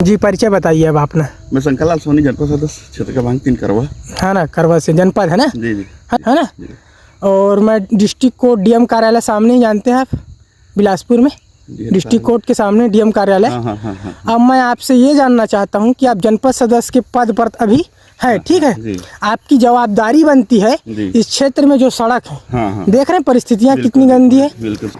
जी परिचय बताइए अब आपने। मैं शंकरलाल सोनी, जनपद सदस्य क्षेत्र क्रमांक 3 करवा। है ना, करवा से जनपद है ना। जी जी है ना। और मैं डिस्ट्रिक्ट कोर्ट डीएम कार्यालय सामने ही जानते हैं आप, बिलासपुर में डिस्ट्रिक्ट कोर्ट के सामने डीएम कार्यालय। हाँ। अब मैं आपसे ये जानना चाहता हूँ कि आप जनपद सदस्य के पद पर अभी है, ठीक है। आपकी जवाबदारी बनती है इस क्षेत्र में जो सड़क है, देख रहे हैं परिस्थितियाँ कितनी गंदी है। बिल्कुल।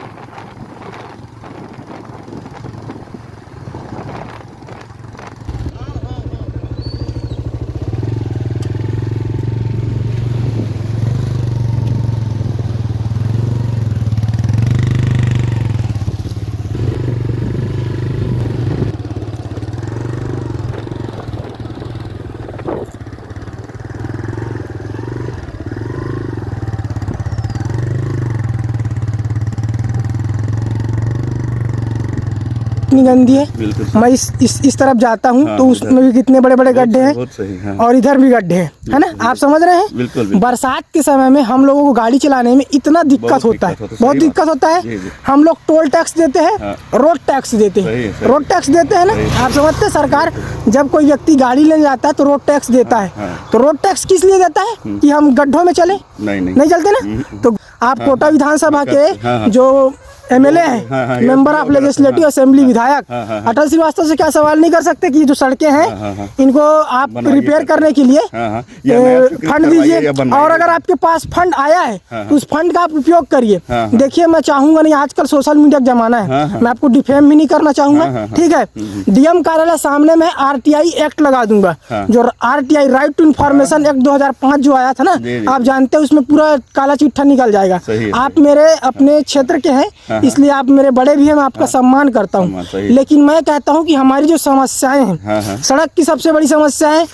कितनी गंदी है। मैं इस तरफ जाता हूँ तो उसमें भी कितने बड़े बड़े गड्ढे हैं और इधर भी गड्ढे हैं, है ना। आप समझ रहे हैं। बिल्कुल। बरसात के समय में हम लोगों को गाड़ी चलाने में इतना दिक्कत होता है, बहुत दिक्कत होता है। हम लोग टोल टैक्स देते हैं, रोड टैक्स देते हैं, रोड टैक्स देते हैं ना। आप समझते हैं, सरकार जब कोई व्यक्ति गाड़ी लेने जाता है तो रोड टैक्स देता है। तो रोड टैक्स किस लिए देता है कि हम गड्ढों में चले, नहीं चलते ना। तो आप कोटा विधानसभा के जो एमएलए है, मेंबर ऑफ लेजिस्लेटिव असेंबली विधायक अटल श्रीवास्तव से क्या सवाल नहीं कर सकते कि जो सड़कें हैं इनको आप रिपेयर करने के लिए फंड दीजिए, और अगर आपके पास फंड आया है तो उस फंड का आप उपयोग करिए। देखिए, मैं चाहूंगा नहीं, आजकल सोशल मीडिया का जमाना है, मैं आपको डिफेम भी नहीं करना चाहूंगा, ठीक है। डीएम कार्यालय सामने में आरटीआई एक्ट लगा दूंगा, जो RTI right to information act 2005 जो आया था ना, आप जानते हैं, उसमें पूरा काला चिट्ठा निकल जाएगा। आप मेरे अपने क्षेत्र के हैं, इसलिए आप मेरे बड़े भी हैं, मैं आपका सम्मान करता हूँ। लेकिन मैं कहता हूँ कि हमारी जो समस्याएं हैं, सड़क की सबसे बड़ी समस्या है,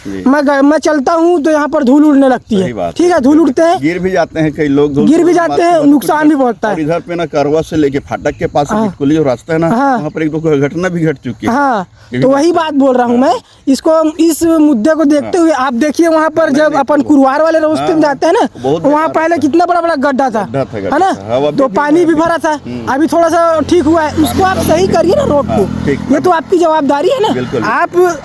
मैं चलता हूँ तो यहाँ पर धूल उड़ने लगती है, ठीक है। धूल उड़ते हैं, गिर भी जाते हैं कई लोग, गिर भी जाते हैं, नुकसान भी पहुंचता है। इधर पे ना करवा से लेके फाटक के पास जो रास्ता है ना, वहाँ पर एक दो घटना भी घट चुकी है। हाँ, तो वही बात बोल रहा हूँ मैं। इसको, इस मुद्दे को देखते हुए आप देखिए, वहाँ पर जब अपन कुरवार वाले रास्ते में जाते हैं ना, वहाँ पहले कितना बड़ा बड़ा गड्ढा था, है ना, तो पानी भी भरा था। अभी थोड़ा सा ठीक हुआ है, उसको आप सही करिए ना रोड को। ये तो आपकी जवाबदारी है ना।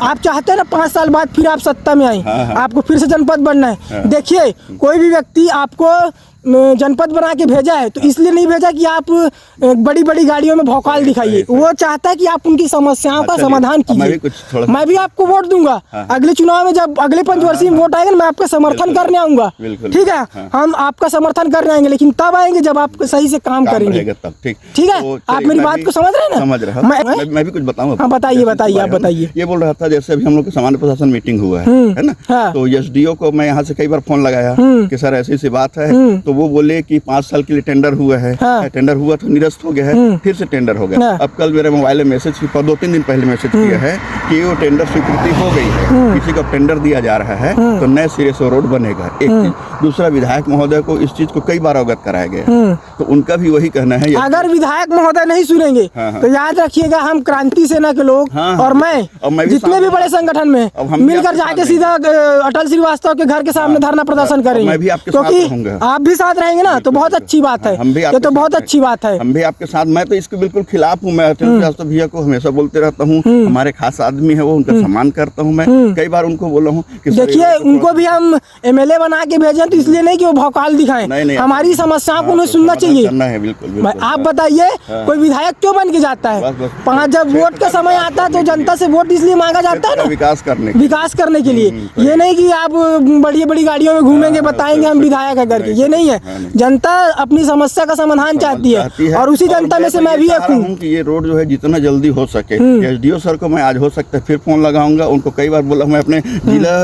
आप चाहते हैं ना 5 साल बाद फिर आप सत्ता में आए, आपको फिर से जनपद बनना है। देखिए, कोई भी व्यक्ति आपको जनपद बना के भेजा है तो इसलिए नहीं भेजा कि आप बड़ी बड़ी गाड़ियों में भौकाल दिखाइए। वो चाहता है कि आप उनकी समस्याओं का समाधान कीजिए। मैं भी आपको वोट दूंगा अगले चुनाव में, जब अगले पंचवर्षीय में वोट आएगा, मैं आपका समर्थन करने आऊंगा, ठीक है। हम आपका समर्थन करने आएंगे, लेकिन तब आएंगे जब आप सही से काम करेंगे, ठीक है। आप मेरी बात को समझ रहे हैं ना। समझ रहा। मैं भी कुछ बताऊँ। हाँ, बताइए आप बताइए। ये बोल रहा था, जैसे अभी हम लोग सामान्य प्रशासन मीटिंग हुआ है ना, तो एसडीओ को मैं यहाँ से कई बार फोन लगाया कि सर ऐसी सी बात है, तो वो बोले कि 5 साल के लिए टेंडर हुआ है। टेंडर हुआ तो निरस्त हो गया है, फिर से टेंडर हो गया। अब कल मेरे मोबाइल में मैसेज, 2-3 दिन पहले मैसेज किया है कि वो टेंडर स्वीकृति हो गई है, किसी को टेंडर दिया जा रहा है, तो नए सिरे से रोड बनेगा। एक चीज, दूसरा, विधायक महोदय को इस चीज को कई बार अवगत कराया गया, तो उनका भी वही कहना है। अगर विधायक महोदय नहीं सुनेंगे तो याद रखिएगा, हम क्रांति सेना के लोग और मैं जितने भी बड़े संगठन में मिलकर जाके सीधा अटल श्रीवास्तव के घर के सामने धरना प्रदर्शन करेंगे, क्योंकि आप भी साथ रहेंगे ना, तो बहुत अच्छी बात है। ये तो बहुत अच्छी बात है। हम भी आपके साथ। मैं तो इसके बिल्कुल खिलाफ हूँ। मैं अटल श्रीवास्तव भैया को हमेशा बोलते रहता हूँ, हमारे खास आदमी है वो, उनका सम्मान करता हूँ मैं। कई बार उनको बोला हूँ कि देखिए, उनको भी हम एमएलए बना के भेजे तो इसलिए नहीं कि वो भौकाल दिखाएं, हमारी समस्याओं को उन्हें सुनना चाहिए। बिल्कुल। आप बताइए, कोई विधायक क्यों बन के जाता है? जब वोट का समय आता है तो जनता से वोट इसलिए मांगा जाता है ना, विकास करने के लिए। ये नहीं कि आप बड़ी बड़ी गाड़ियों में घूमेंगे, बताएंगे हम विधायक है करके, ये नहीं है। जनता अपनी समस्या का समाधान चाहती है, और उसी जनता में से मैं भी एक हूँ कि ये रोड जो है जितना जल्दी हो सके। एसडीओ सर को मैं आज हो सकता है फिर फोन लगाऊंगा। उनको कई बार बोला, मैं अपने जिला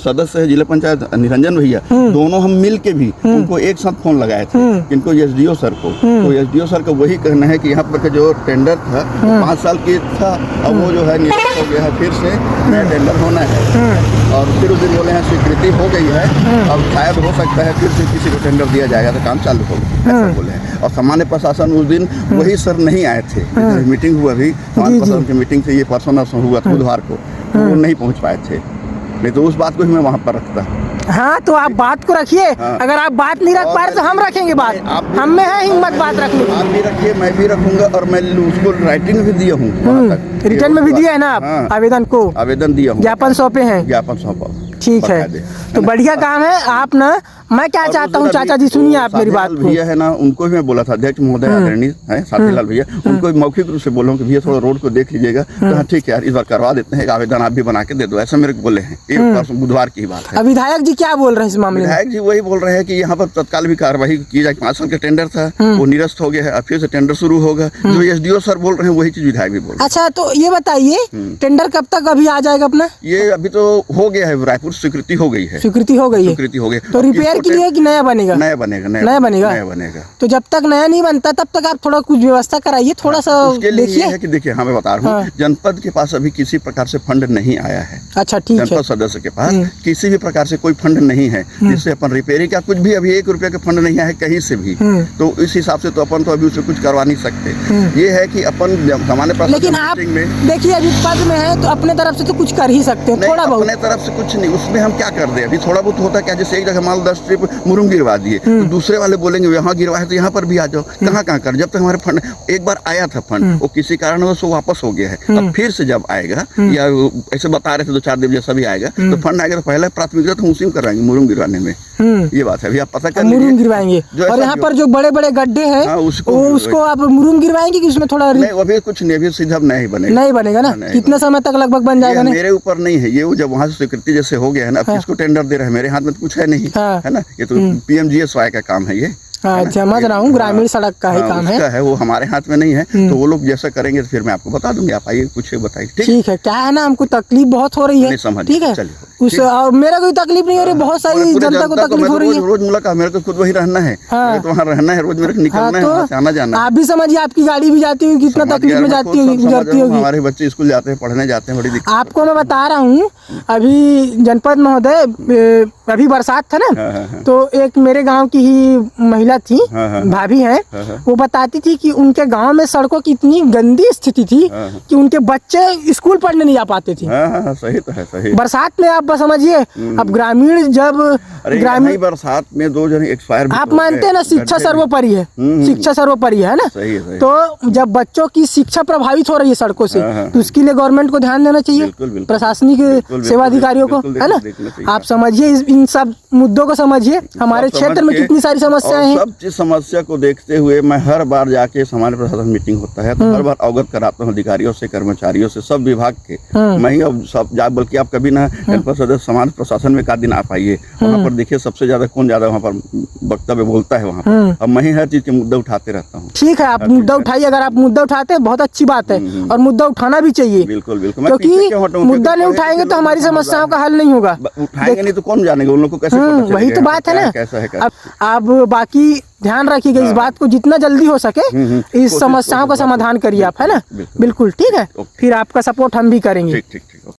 सदस्य है, जिला पंचायत निरंजन भैया, दोनों हम मिल के भी उनको एक साथ फोन लगाए थे, इनको एसडीओ सर को। तो एसडीओ सर का वही कहना है कि यहाँ पर जो टेंडर था 5 साल की था, अब वो जो है निरस्त हो गया है, फिर से नया टेंडर होना है। और फिर उस दिन बोले हैं स्वीकृति हो गई है, अब शायद हो सकता है फिर से किसी को टेंडर दिया जाएगा तो काम चालू होगा, ऐसा बोले हैं। और सामान्य प्रशासन उस दिन वही सर नहीं आए थे, मीटिंग हुआ भी सामान्य प्रशासन की मीटिंग से, ये परसों हुआ था बुधवार को, वो नहीं पहुँच पाए थे, नहीं तो उस बात को ही मैं वहाँ पर रखता। हाँ तो आप बात को रखिए। हाँ। अगर आप बात नहीं रख पा रहे तो हम रखेंगे बात। हम में है हिम्मत बात रखने की। आप भी रखिए, मैं भी रखूंगा, और मैं उसको राइटिंग भी दिया हूँ वहाँ तक। रिटर्न में भी दिया है ना आप? हाँ। आवेदन को आवेदन दिया हूँ, ज्ञापन सौंपे हैं? ज्ञापन सौंपा। ठीक है, तो बढ़िया काम है। आप ना, मैं क्या चाहता हूँ चाचा जी, सुनिए आप मेरी बात को। भैया है ना, उनको भी मैं बोला था, अध्यक्ष महोदय आदरणीय है साथीलाल भैया, उनको भी मौखिक रूप से बोला हूँ कि भैया थोड़ा रोड को देख लीजिएगा। तो हाँ ठीक है यार, इस बार करवा देते हैं, एक आवेदन आप भी बना के दे दो, ऐसा मेरे को बोले हैं। एक परसों बुधवार की बात है। विधायक जी क्या बोल रहे हैं इस मामले में? विधायक जी वही बोल रहे हैं कि यहाँ पर तत्काल भी कार्रवाई की जाए। 5 साल का टेंडर था, वो निरस्त हो गया है, अब फिर से टेंडर शुरू होगा। जो एसडीओ सर बोल रहे हैं वही चीज विधायक भी बोल रहे हैं। अच्छा, तो ये बताइए टेंडर कब तक अभी आ जाएगा अपना? ये अभी तो हो गया है, रायपुर स्वीकृति हो गई है। स्वीकृति हो गई है? स्वीकृति हो गई। तो रिपेयर के लिए कि नया बनेगा? नया बनेगा, नया बनेगा। नया बनेगा। तो जब तक नया नहीं बनता तब तक आप थोड़ा कुछ व्यवस्था कराइए, थोड़ा सा देखिए है कि देखिए, हाँ मैं बता रहा हूँ, जनपद के पास अभी किसी प्रकार से फंड नहीं आया है। अच्छा ठीक है। जनपद सदस्य के पास किसी भी प्रकार से कोई फंड नहीं है जिससे अपन रिपेयरिंग का कुछ भी, अभी 1 रुपया का फंड नहीं आया है कहीं से भी। तो इस हिसाब से तो अपन तो अभी उसे कुछ करवा नहीं सकते। ये है कि अपन सामान्य, लेकिन आप देखिए अभी पद में है तो अपने तरफ से तो कुछ कर ही सकते हैं थोड़ा बहुत। अपने तरफ से कुछ नहीं, उसमें हम क्या कर दे, अभी थोड़ा बहुत होता क्या, जैसे एक जगह मान लो 10 ट्रिप मुरुम गिरवा दिए, तो दूसरे वाले बोलेंगे यहाँ गिरवा है तो यहाँ पर भी आ जाओ। कहाँ कर, जब तक हमारे फंड, एक बार आया था फंड, वो किसी कारणवश वो वापस हो गया है। अब फिर से जब आएगा, या ऐसे बता रहे थे 2-4 दिन जैसा भी आएगा, तो फंड आएगा तो पहले प्राथमिकता तो उसी में करवाएंगे, मुरुम गिरवाने में। ये बात है, अभी आप पता कर लीजिए। मुरुम गिरवाएंगे, और यहाँ पर जो बड़े बड़े गड्ढे हैं उसको आप मुरुम गिरवाएंगे कि उसमें थोड़ा? नहीं, अभी कुछ नहीं, अभी सीधा नहीं बनेगा। नहीं बनेगा ना? कितना समय तक लगभग बन जाएगा? मेरे ऊपर नहीं है ये, जब वहाँ से स्वीकृति जैसे हो गया है ना, अब किसको टेंडर दे रहे हैं, मेरे हाथ में तो कुछ है नहीं, है ना। ये तो पीएमजीएसवाई का काम है ये। अच्छा, समझ रहा हूँ, ग्रामीण सड़क का ही काम है वो हमारे हाथ में नहीं है। तो वो लोग जैसा करेंगे तो फिर मैं आपको बता दूंगी, आप आइए पूछिए बताइए। ठीक है, क्या है ना, हमको तकलीफ बहुत हो रही है, ठीक है। उस और मेरा कोई तकलीफ नहीं हो रही, बहुत सारी जनता को तकलीफ हो रही है। रोज मुलाकात, मेरे को खुद वही रहना है, तो वहाँ रहना है, रोज मेरे को निकलना है, आना जाना। आप भी समझिए, आपकी गाड़ी भी जाती होगी, कितना तकलीफ में जाती होगी, गुजरती होगी। हमारे बच्चे स्कूल जाते हैं, पढ़ने जाते हैं, बड़ी दिक्कत। आपको मैं बता रहा हूँ, अभी जनपद महोदय, अभी बरसात था ना, तो एक मेरे गाँव की ही महिला थी, भाभी है, वो बताती थी कि उनके गांव में सड़कों की इतनी गंदी स्थिति थी कि उनके बच्चे स्कूल पढ़ने नहीं जा पाते थे। सही तो है, सही। बरसात में आप समझिए, अब ग्रामीण जब ग्रामीण बरसात में 2 जने एक्सपायर, आप मानते हैं ना, शिक्षा सर्वोपरि है, शिक्षा सर्वोपरि है ना। सही है। तो जब बच्चों की शिक्षा प्रभावित हो रही है सड़कों से, तो उसके लिए गवर्नमेंट को ध्यान देना चाहिए, प्रशासनिक सेवा अधिकारियों को, है ना। आप समझिए, इन सब मुद्दों को समझिए, हमारे क्षेत्र में कितनी सारी समस्याएं हैं। सब चीज समस्या को देखते हुए मैं हर बार जाके सामान्य प्रशासन मीटिंग होता है तो हर बार अवगत कराता हूँ अधिकारियों से, कर्मचारियों से, सब विभाग के। मैं ही अब सब जा, बल्कि आप कभी ना जनपद सदस्य सामान्य प्रशासन में 1 दिन आप आइए, वहाँ पर देखिए सबसे ज्यादा कौन ज्यादा वहाँ पर वक्तव्य बोलता है वहाँ पर। अब मैं ही हर चीज के मुद्दा उठाते रहता हूँ। ठीक है, आप मुद्दा उठाइए, अगर आप मुद्दा उठाते हैं बहुत अच्छी बात है, और मुद्दा उठाना भी चाहिए। बिल्कुल बिल्कुल, क्योंकि मुद्दा नहीं उठाएंगे तो हमारी समस्याओं का हल नहीं होगा। उठाएंगे नहीं तो कौन जानेगा, उन लोग को कैसे? वही तो बात है ना। कैसा है? अब बाकी ध्यान रखिएगा इस बात को, जितना जल्दी हो सके इस समस्याओं का समाधान करिए आप, है ना। बिल्कुल ठीक है, फिर आपका सपोर्ट हम भी करेंगे। ठीक।